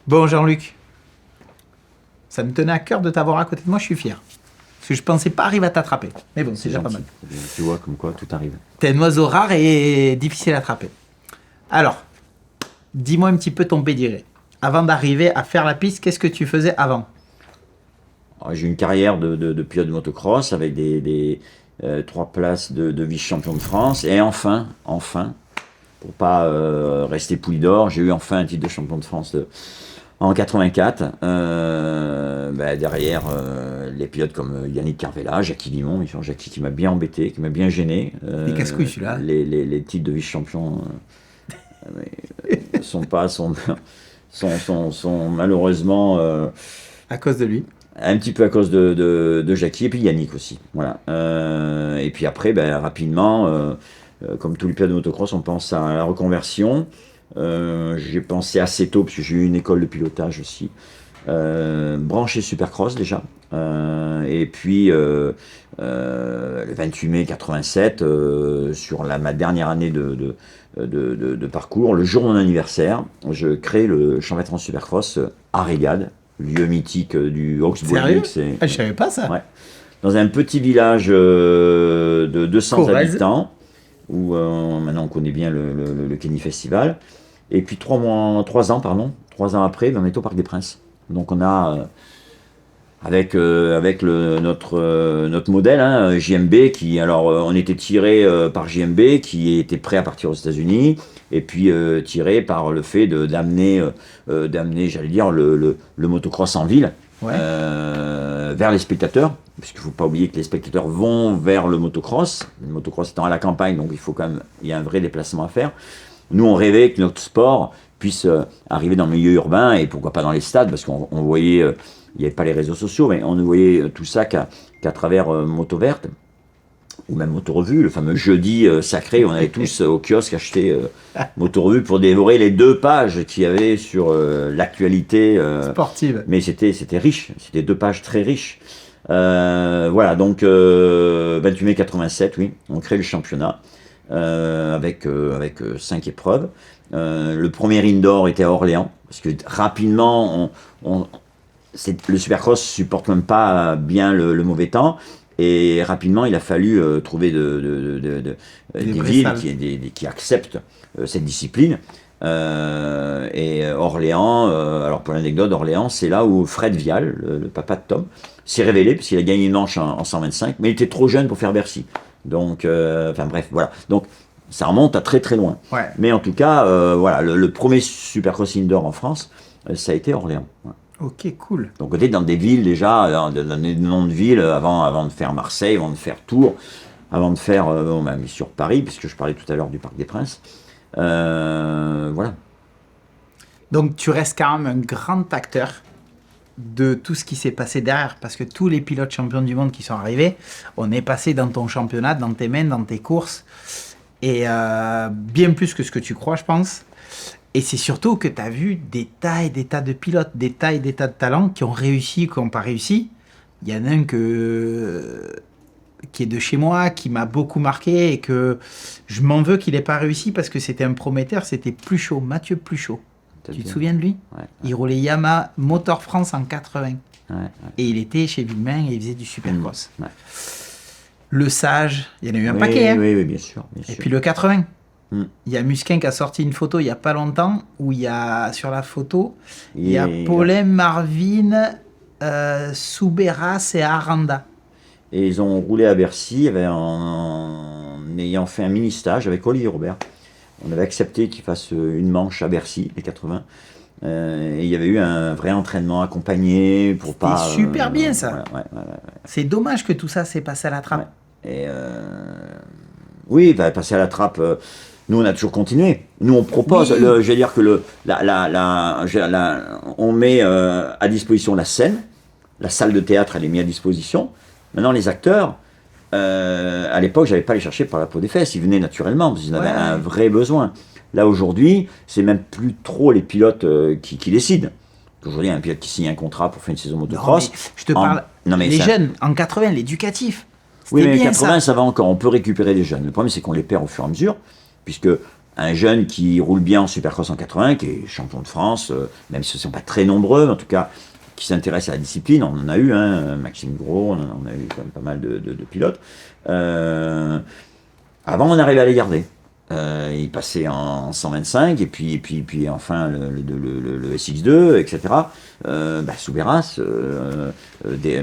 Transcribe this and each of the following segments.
Bon, Jean-Luc, ça me tenait à cœur de t'avoir à côté de moi, je suis fier. Parce que je pensais pas arriver à t'attraper. Mais bon, c'est déjà pas mal. Tu vois, comme quoi, tout arrive. T'es un oiseau rare et difficile à attraper. Alors, dis-moi un petit peu ton pédigré. Avant d'arriver à faire la piste, qu'est-ce que tu faisais avant? Alors, j'ai eu une carrière de pilote de motocross avec des 3 places de vice-champion de France. Et enfin, pour pas rester pouli d'or, j'ai eu enfin un titre de champion de France en 84. Derrière les pilotes comme Yannick Carvela, Jackie Dimon, Jackie qui m'a bien embêté, qui m'a bien gêné. Les casse-couilles celui-là. Les titres de vice-champion sont malheureusement à cause de lui. Un petit peu à cause de Jackie et puis Yannick aussi. Voilà. Et puis après, rapidement, comme tous les pilotes de motocross, on pense à la reconversion. J'ai pensé assez tôt, parce que j'ai eu une école de pilotage aussi, branché Supercross déjà. Et puis, le 28 mai 87, sur ma dernière année de parcours, le jour de mon anniversaire, je crée le championnat de France Supercross à Régade, lieu mythique du Hawksbury. Je savais pas ça. Ouais. Dans un petit village de 200 Corrèze. habitants, où maintenant on connaît bien le Kenny Festival. Et puis 3 ans après, on est au Parc des Princes. Donc on a, avec notre modèle, JMB, qui, alors on était tiré par JMB, qui était prêt à partir aux États-Unis, et puis tiré par le fait d'amener, j'allais dire, le motocross en ville, ouais. Vers les spectateurs, parce qu'il ne faut pas oublier que les spectateurs vont vers le motocross étant à la campagne, donc il y a un vrai déplacement à faire. Nous, on rêvait que notre sport puisse arriver dans le milieu urbain, et pourquoi pas dans les stades, parce qu'on voyait, il n'y avait pas les réseaux sociaux, mais on ne voyait tout ça qu'à travers Moto Verte, ou même Moto Revue, le fameux jeudi sacré, on allait tous au kiosque acheter Moto Revue pour dévorer les 2 pages qu'il y avait sur l'actualité sportive. Mais c'était riche, c'était 2 pages très riches. Voilà, donc 28 mai 87, oui, on crée le championnat avec 5 épreuves. Le premier indoor était à Orléans, parce que rapidement, le Supercross supporte même pas bien le mauvais temps. Et rapidement, il a fallu trouver des villes qui acceptent cette discipline. Et Orléans, alors pour l'anecdote, Orléans, c'est là où Fred Vial, le papa de Tom, s'est révélé, parce qu'il a gagné une manche en 125, mais il était trop jeune pour faire Bercy. Donc, bref, voilà. Donc, ça remonte à très très loin. Ouais. Mais en tout cas, voilà, le premier Supercross indoor en France, ça a été Orléans. Ouais. Ok, cool. Donc, on était dans des villes déjà, dans des noms de villes, avant de faire Marseille, avant de faire Tours, avant de faire, on m'a mis sur Paris, puisque je parlais tout à l'heure du Parc des Princes. Voilà. Donc, tu restes quand même un grand acteur de tout ce qui s'est passé derrière, parce que tous les pilotes champions du monde qui sont arrivés, on est passé dans ton championnat, dans tes mains, dans tes courses, et bien plus que ce que tu crois, je pense. Et c'est surtout que tu as vu des tas et des tas de pilotes, des tas et des tas de talents qui ont réussi, qui n'ont pas réussi. Il y en a un qui est de chez moi, qui m'a beaucoup marqué, et que je m'en veux qu'il n'ait pas réussi, parce que c'était un prometteur, c'était Pluchot, Mathieu Pluchot. Tu te souviens de lui? Ouais. Il roulait Yamaha Motor France en 80. Ouais. Et il était chez Villemain et il faisait du Supercross. Ouais. Le Sage, il y en a eu un paquet. Oui, bien sûr. Et puis le 80. Mm. Il y a Musquin qui a sorti une photo il n'y a pas longtemps, où il y a, sur la photo, il y a Paulin, Marvin, Souberas et Aranda. Et ils ont roulé à Bercy en ayant fait un mini-stage avec Olivier Robert. On avait accepté qu'il fasse une manche à Bercy, les 80. Et il y avait eu un vrai entraînement accompagné pour pas... C'était super bien, ça. Ouais. C'est dommage que tout ça s'est passé à la trappe. Ouais. Et oui, passer à la trappe... nous, on a toujours continué. Nous, on propose... Oui. Je vais dire que on met à disposition la scène. La salle de théâtre, elle est mise à disposition. Maintenant, les acteurs... à l'époque, j'allais pas les chercher par la peau des fesses, ils venaient naturellement, parce qu'ils avaient un vrai besoin. Là, aujourd'hui, c'est même plus trop les pilotes qui décident. Aujourd'hui, il y a un pilote qui signe un contrat pour faire une saison motocross. Non, je te parle, les jeunes, en 80, l'éducatif. Oui, mais en bien 80, ça va encore, on peut récupérer les jeunes. Le problème, c'est qu'on les perd au fur et à mesure, puisque un jeune qui roule bien en Supercross en 80, qui est champion de France, même si ce ne sont pas très nombreux, en tout cas, qui s'intéressent à la discipline. On en a eu, hein, Maxime Gros, on a eu quand même pas mal de pilotes. Avant, on arrivait à les garder. Il passait en 125 et puis enfin le SX2, etc. Souberas,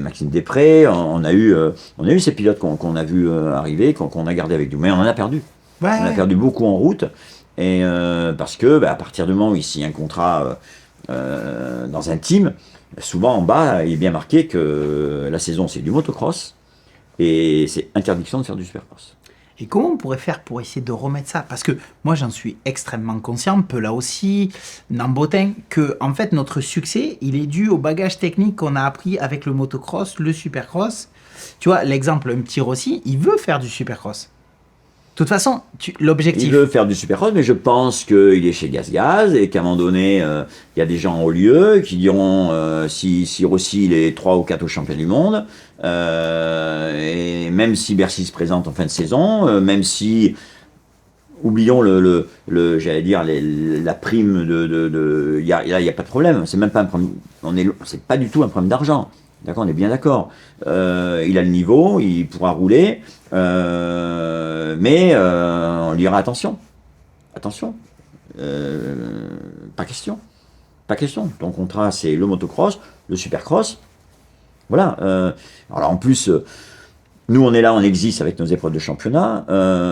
Maxime Després, on a eu ces pilotes qu'on a vu arriver, qu'on a gardé avec nous, mais on en a perdu. Ouais, on a perdu beaucoup en route et parce que à partir du moment où il signe un contrat dans un team, souvent en bas il est bien marqué que la saison c'est du motocross et c'est interdiction de faire du supercross. Et comment on pourrait faire pour essayer de remettre ça? Parce que moi, j'en suis extrêmement conscient, peu là aussi, Nambotin, que en fait, notre succès, il est dû au bagage technique qu'on a appris avec le motocross, le supercross. Tu vois, l'exemple, un petit Rossi, il veut faire du supercross. De toute façon, l'objectif... Il veut faire du supercross, mais je pense qu'il est chez GazGaz et qu'à un moment donné, il y a des gens au lieu qui diront si Rossi il est 3 ou 4 au championnat du monde, et même si Bercy se présente en fin de saison, même si, oublions j'allais dire, la prime il y a pas de problème, c'est même pas un problème, c'est pas du tout un problème d'argent. D'accord, on est bien d'accord. Il a le niveau, il pourra rouler, mais on lui dira attention. Attention. Pas question. Pas question. Ton contrat, c'est le motocross, le supercross. Voilà. Alors en plus, nous, on est là, on existe avec nos épreuves de championnat.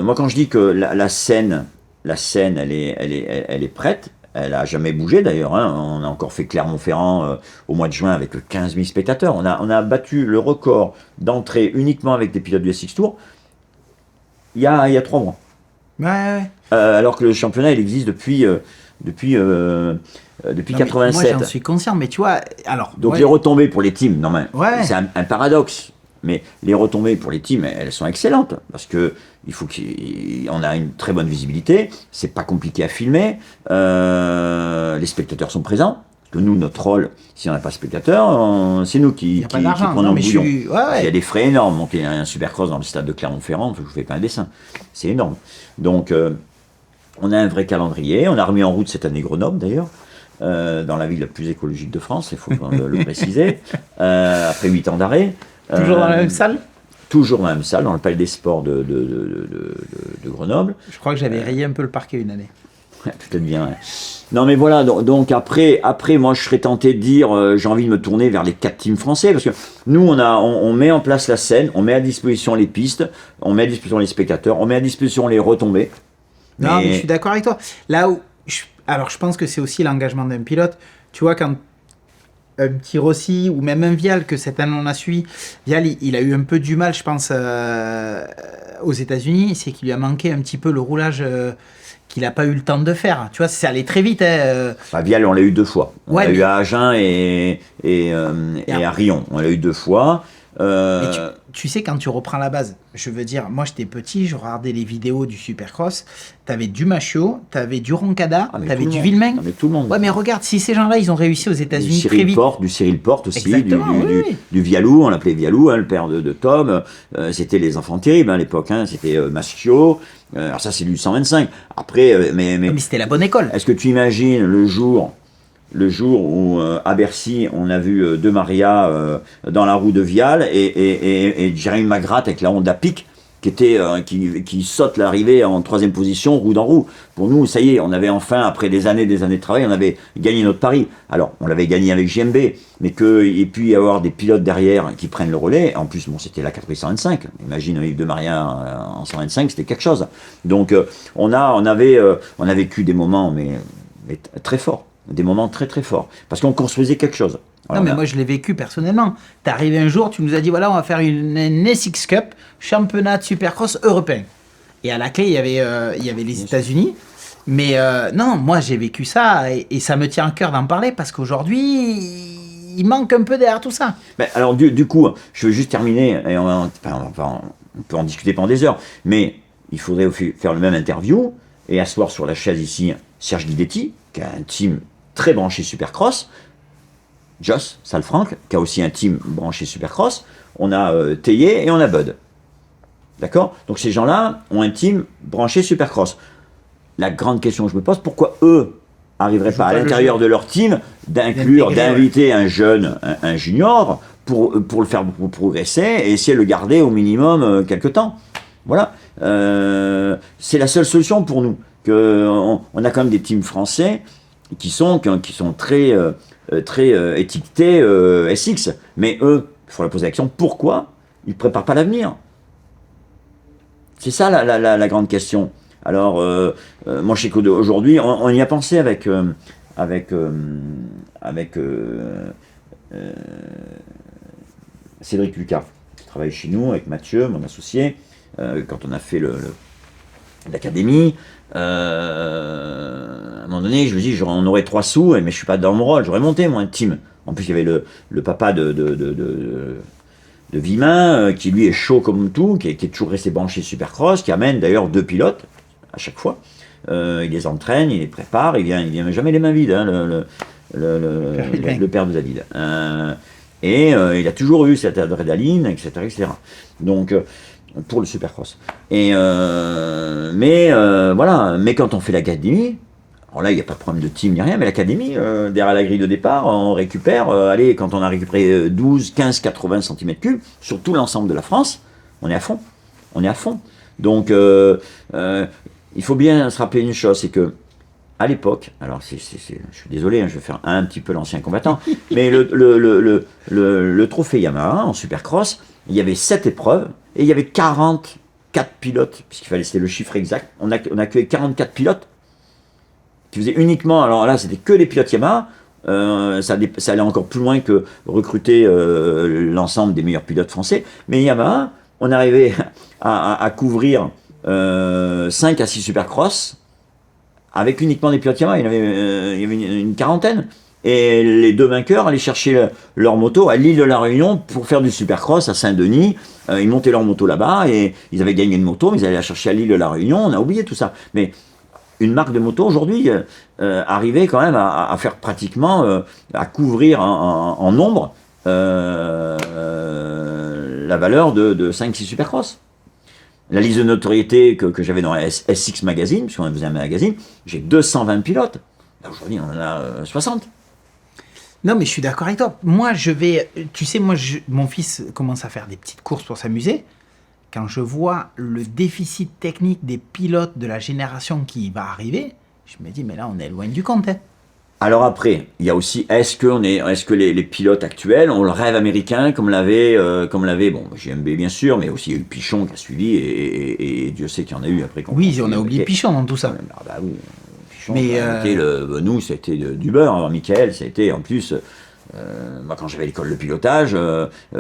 Moi, quand je dis que la scène, elle est prête. Elle n'a jamais bougé d'ailleurs, hein. On a encore fait Clermont-Ferrand au mois de juin avec 15 000 spectateurs. On a battu le record d'entrée uniquement avec des pilotes du SX Tour il y a 3 mois. Ouais. Alors que le championnat il existe depuis 87. Moi j'en suis conscient, mais tu vois, alors... Donc les retombées pour les teams, non mais c'est un paradoxe. Mais les retombées pour les teams, elles sont excellentes parce que il faut qu'on a une très bonne visibilité. C'est pas compliqué à filmer. Les spectateurs sont présents. Parce que nous, notre rôle, si on n'a pas de spectateurs, c'est nous qui prenons le bouillon. Il y a des frais énormes. Monter un supercross dans le stade de Clermont-Ferrand, je ne vous fais pas un dessin. C'est énorme. Donc, on a un vrai calendrier. On a remis en route cette année Grenoble d'ailleurs. Dans la ville la plus écologique de France, il faut le préciser. Après 8 ans d'arrêt. Toujours dans la même salle? Toujours dans la même salle, dans le Palais des Sports de Grenoble. Je crois que j'avais rayé un peu le parquet une année. Peut-être bien. Ouais. Non mais voilà, donc après moi je serais tenté de dire j'ai envie de me tourner vers les 4 teams français parce que nous on met en place la scène, on met à disposition les pistes, on met à disposition les spectateurs, on met à disposition les retombées. Non mais je suis d'accord avec toi. Là où alors je pense que c'est aussi l'engagement d'un pilote. Tu vois, quand un petit Rossi ou même un Vial que cette année on a suivi, Vial il a eu un peu du mal je pense aux États-Unis, c'est qu'il lui a manqué un petit peu le roulage qu'il n'a pas eu le temps de faire. Tu vois, c'est allé très vite. Vial, on l'a eu 2 fois. On l'a eu à Agen et à Rion. On l'a eu 2 fois. Et tu sais, quand tu reprends la base, je veux dire, moi j'étais petit, je regardais les vidéos du Supercross, t'avais du Machio, t'avais du Roncada, t'avais du Villemain. Tout le monde. Ouais, mais regarde, si ces gens-là, ils ont réussi aux États-Unis très vite. Du Cyril Porte aussi, oui. du Vialou, on l'appelait Vialou, hein, le père de Tom. C'était les enfants terribles à l'époque, hein, c'était Machio. Alors ça, c'est du 125. Après, mais c'était la bonne école. Est-ce que tu imagines le jour où à Bercy on a vu De Maria dans la roue de Vial et Jérémy Magrath avec la Honda Pic qui saute l'arrivée en 3e position roue dans roue. Pour nous, ça y est, on avait enfin, après des années de travail, on avait gagné notre pari. Alors, on l'avait gagné avec JMB, mais qu'il puisse y avoir des pilotes derrière qui prennent le relais. En plus, bon, c'était la 425. Imagine Yves De Maria en 125, c'était quelque chose. Donc, on a vécu des moments mais très forts. Des moments très très forts. Parce qu'on construisait quelque chose. Alors, non, mais moi je l'ai vécu personnellement. T'es arrivé un jour, tu nous as dit voilà, on va faire une SX Cup, championnat de supercross européen. Et à la clé, il y avait les États-Unis. Mais non, moi j'ai vécu ça et ça me tient à cœur d'en parler parce qu'aujourd'hui, il manque un peu derrière tout ça. Ben, alors, du coup, je veux juste terminer. Et on peut en discuter pendant des heures. Mais il faudrait faire le même interview et asseoir sur la chaise ici Serge Guidetti, qui a un team très branché Supercross, Joss Salfranck, qui a aussi un team branché Supercross, on a Théier et on a Bud. D'accord? Donc ces gens-là ont un team branché Supercross. la grande question que je me pose, pourquoi eux n'arriveraient pas à l'intérieur de leur team d'inviter un jeune, un junior, pour le faire progresser et essayer de le garder au minimum quelque temps. Voilà. C'est la seule solution pour nous. On a quand même des teams français qui sont très étiquetés SX. Mais eux, il faut leur poser la question, pourquoi ils ne préparent pas l'avenir? C'est ça la grande question. Alors, moi je sais qu'aujourd'hui, on y a pensé avec Cédric Lucas, qui travaille chez nous, avec Mathieu, mon associé, quand on a fait l'académie. À un moment donné, je me dis, on aurait 3 sous, mais je suis pas dans mon rôle, j'aurais monté moi un team. En plus, il y avait le papa de Vimin, qui lui est chaud comme tout, qui est toujours resté branché Supercross, qui amène d'ailleurs 2 pilotes à chaque fois. Il les entraîne, il les prépare, il vient jamais les mains vides, hein, le père de David. Et il a toujours eu cette adrénaline, etc., etc. Donc, pour le Supercross. Voilà. Mais quand on fait l'académie, alors là, il n'y a pas de problème de team ni rien, mais l'académie, derrière la grille de départ, on récupère, quand on a récupéré 12, 15, 80 cm3 sur tout l'ensemble de la France, on est à fond. On est à fond. Donc, il faut bien se rappeler une chose, c'est que à l'époque, alors je suis désolé, hein, je vais faire un petit peu l'ancien combattant, mais le trophée Yamaha en Supercross, il y avait 7 épreuves et il y avait 44 pilotes, puisqu'il fallait, c'était le chiffre exact. On a que 44 pilotes qui faisaient uniquement, alors là c'était que les pilotes Yamaha, ça allait encore plus loin que recruter l'ensemble des meilleurs pilotes français, mais Yamaha, on arrivait à couvrir 5 à 6 Supercross avec uniquement des pilotes Yamaha. Il y avait une quarantaine. Et les 2 vainqueurs allaient chercher leur moto à l'île de la Réunion pour faire du Supercross à Saint-Denis. Ils montaient leur moto là-bas et ils avaient gagné une moto, mais ils allaient la chercher à l'île de la Réunion. On a oublié tout ça. Mais une marque de moto aujourd'hui arrivait quand même à faire pratiquement, à couvrir en nombre la valeur de 5-6 Supercross. La liste de notoriété que j'avais dans SX Magazine, puisqu'on faisait un magazine, j'ai 220 pilotes. Aujourd'hui, on en a 60. Non, mais je suis d'accord avec toi. Moi, tu sais, mon fils commence à faire des petites courses pour s'amuser. Quand je vois le déficit technique des pilotes de la génération qui va arriver, je me dis, mais là, on est loin du compte. Hein. Alors après, il y a aussi, est-ce que les pilotes actuels ont le rêve américain comme l'avait JMB bien sûr, mais aussi il y a eu Pichon qui a suivi et Dieu sait qu'il y en a eu après. Oui, on a oublié Pichon dans tout ça. Ah bah oui. Mais nous, c'était du beurre. Alors, Michael, c'était en plus, moi, quand j'avais l'école de pilotage,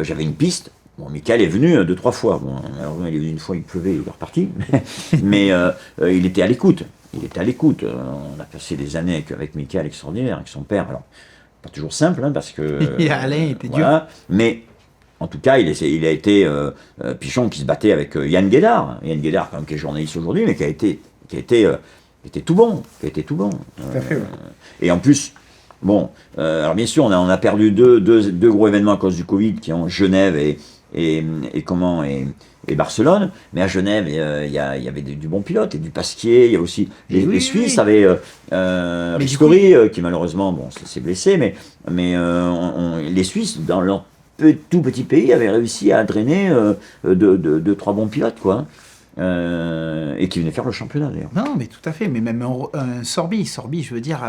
j'avais une piste. Bon, Michael est venu 2-3 fois. Bon, alors, il est venu une fois, il pleuvait, il est reparti. Mais il était à l'écoute. On a passé des années avec Michael extraordinaire, avec son père. Alors, pas toujours simple, hein, parce que. Alain était dur. Mais. En tout cas, il a été Pichon qui se battait avec Yann Guédard. Yann Guédard, quand même, qui est journaliste aujourd'hui, mais qui a été tout bon. Tout à fait, ouais. Et en plus, bon, alors bien sûr, on a perdu deux gros événements à cause du Covid, qui ont Genève et Barcelone. Mais à Genève, il y avait du bon pilote et du Pasquier. Il y a aussi les Suisses avaient Ristori, qui malheureusement, bon, s'est blessé, mais les Suisses, dans leur tout petit pays, avaient réussi à drainer 2-3 bons pilotes, quoi. Et qui venait faire le championnat d'ailleurs. Non, mais tout à fait. Mais même un Sorby, je veux dire,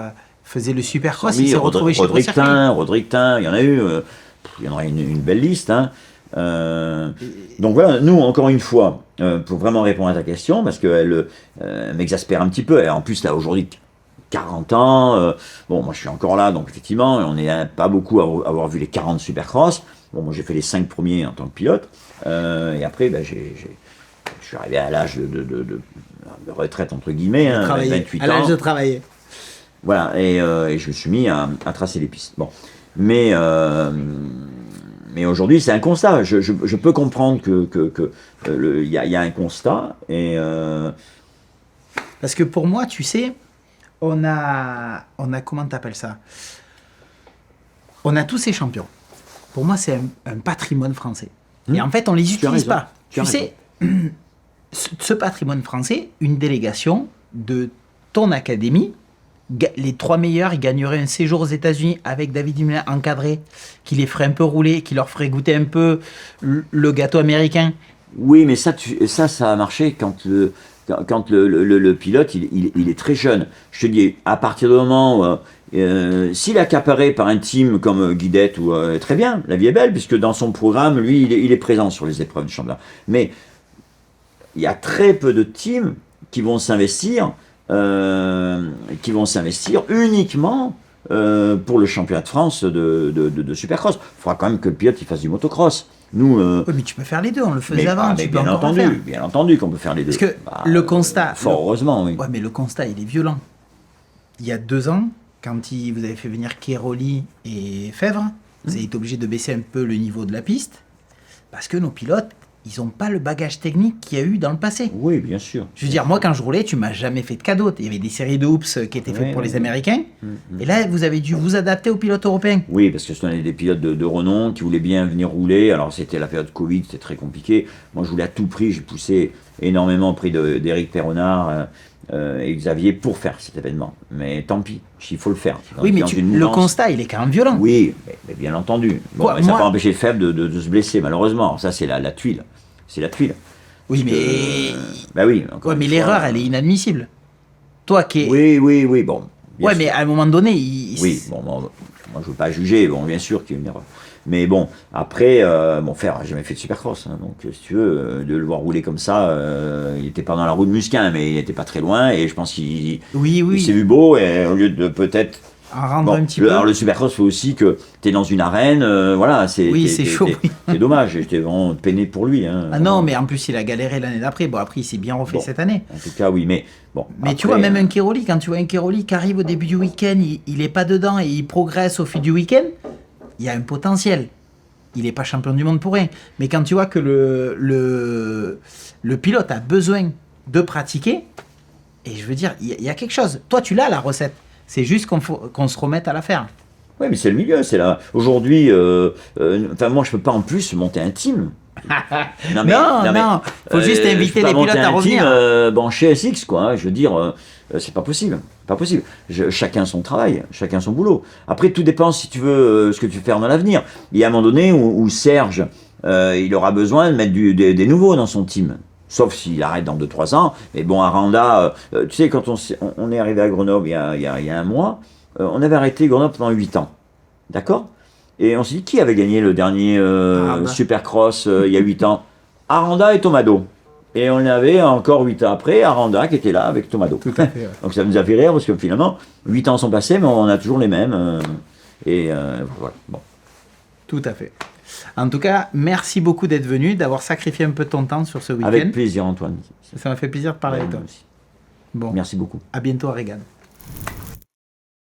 faisait le Supercross, il s'est retrouvé chez Rodriguetin, il y en a eu, il y en aura une belle liste. Hein. Donc voilà, nous, encore une fois, pour vraiment répondre à ta question, parce qu'elle m'exaspère un petit peu, et en plus, là, aujourd'hui, 40 ans, bon, moi je suis encore là, donc effectivement, on n'est pas beaucoup à avoir vu les 40 Supercross. Bon, moi j'ai fait les 5 premiers en tant que pilote, et après, ben, je suis arrivé à l'âge de retraite, entre guillemets, 28 ans. À l'âge de travailler. Voilà, et je me suis mis à tracer les pistes. Bon. Mais aujourd'hui, c'est un constat. Je peux comprendre qu'il y a un constat. Parce que pour moi, tu sais, on a comment t'appelles ça? On a tous ces champions. Pour moi, c'est un patrimoine français. Et en fait, on les utilise pas. Tu sais, ce patrimoine français, une délégation de ton académie, les 3 meilleurs, ils gagneraient un séjour aux États-Unis avec David Dumoulin encadré, qui les ferait un peu rouler, qui leur ferait goûter un peu le gâteau américain. Oui, mais ça a marché quand le pilote il est très jeune. Je te dis, à partir du moment où s'il est accaparé par un team comme Guidette, très bien, la vie est belle, puisque dans son programme, lui, il est présent sur les épreuves du championnat. Mais il y a très peu de teams qui vont s'investir uniquement pour le championnat de France de Supercross. Il faudra quand même que le pilote il fasse du motocross. Nous, Oui, mais tu peux faire les deux, on le faisait avant, tu peux encore en faire. bien entendu qu'on peut faire les deux. Parce que le constat... Fort heureusement, oui. Ouais, mais le constat, il est violent. Il y a 2 ans, quand vous avez fait venir Keroli et Fèvre, vous avez été obligé de baisser un peu le niveau de la piste, parce que nos pilotes, ils n'ont pas le bagage technique qu'il y a eu dans le passé. Oui, bien sûr. Je veux dire, moi, quand je roulais, tu m'as jamais fait de cadeau. Il y avait des séries de hoops qui étaient faites pour les Américains. Et là, vous avez dû vous adapter aux pilotes européens. Oui, parce que ce sont des pilotes de renom qui voulaient bien venir rouler. Alors, c'était la période Covid, c'était très compliqué. Moi, je voulais à tout prix. J'ai poussé énormément auprès d'Éric Perronard et Xavier pour faire cet événement. Mais tant pis, il faut le faire. Oui, mais le constat, il est quand même violent. Oui, mais bien entendu. Bon, Quoi, mais ça n'a pas empêché Fèvre de se blesser, malheureusement. Alors ça, c'est la tuile. C'est la tuile. Oui, mais... Bah oui. Ouais, mais l'erreur, elle est inadmissible. Toi qui es... Oui, bon. Ouais, mais à un moment donné, Oui, bon, moi je veux pas juger, bon, bien sûr qu'il y a une erreur. Mais bon, après, Fer n'a jamais fait de supercross, hein, donc si tu veux, de le voir rouler comme ça, il n'était pas dans la roue de Musquin, mais il n'était pas très loin, et je pense qu'il il s'est vu beau, et au lieu de peut-être... rendre un petit peu. Alors le supercross fait aussi que tu es dans une arène, voilà, c'est chaud. C'est dommage, j'étais vraiment peiné pour lui. Hein, ah non, mais en plus il a galéré l'année d'après. Bon, après il s'est bien refait cette année. En tout cas, oui, mais bon. Mais après, tu vois, même un Keroli, quand tu vois un Keroli qui arrive au début du week-end, il est pas dedans et il progresse au fil du week-end, il y a un potentiel. Il n'est pas champion du monde pour rien. Mais quand tu vois que le pilote a besoin de pratiquer, et je veux dire, il y a quelque chose. Toi, tu l'as la recette. C'est juste qu'on se remette à la faire. Oui, mais c'est le milieu, c'est là. Aujourd'hui, moi, je peux pas en plus monter un team. Non, faut juste inviter les pilotes à revenir. Chez SX, quoi. Je veux dire, c'est pas possible. Pas possible. Chacun son travail, chacun son boulot. Après, tout dépend si tu veux ce que tu veux faire dans l'avenir. Il y a un moment donné où Serge, il aura besoin de mettre des nouveaux dans son team. Sauf s'il arrête dans 2-3 ans. Mais bon, Aranda, tu sais, quand on est arrivé à Grenoble il y a un mois, on avait arrêté Grenoble pendant 8 ans. D'accord ? Et on s'est dit, qui avait gagné le dernier Supercross il y a 8 ans ? Aranda et Tomado. Et on avait encore 8 ans après Aranda qui était là avec Tomado. Tout à fait, ouais. Donc ça nous a fait rire parce que finalement, 8 ans sont passés, mais on a toujours les mêmes. Voilà. Bon. Tout à fait. En tout cas, merci beaucoup d'être venu, d'avoir sacrifié un peu ton temps sur ce week-end. Avec plaisir, Antoine. Ça m'a fait plaisir de parler avec toi. Aussi. Bon. Merci beaucoup. À bientôt à Regan.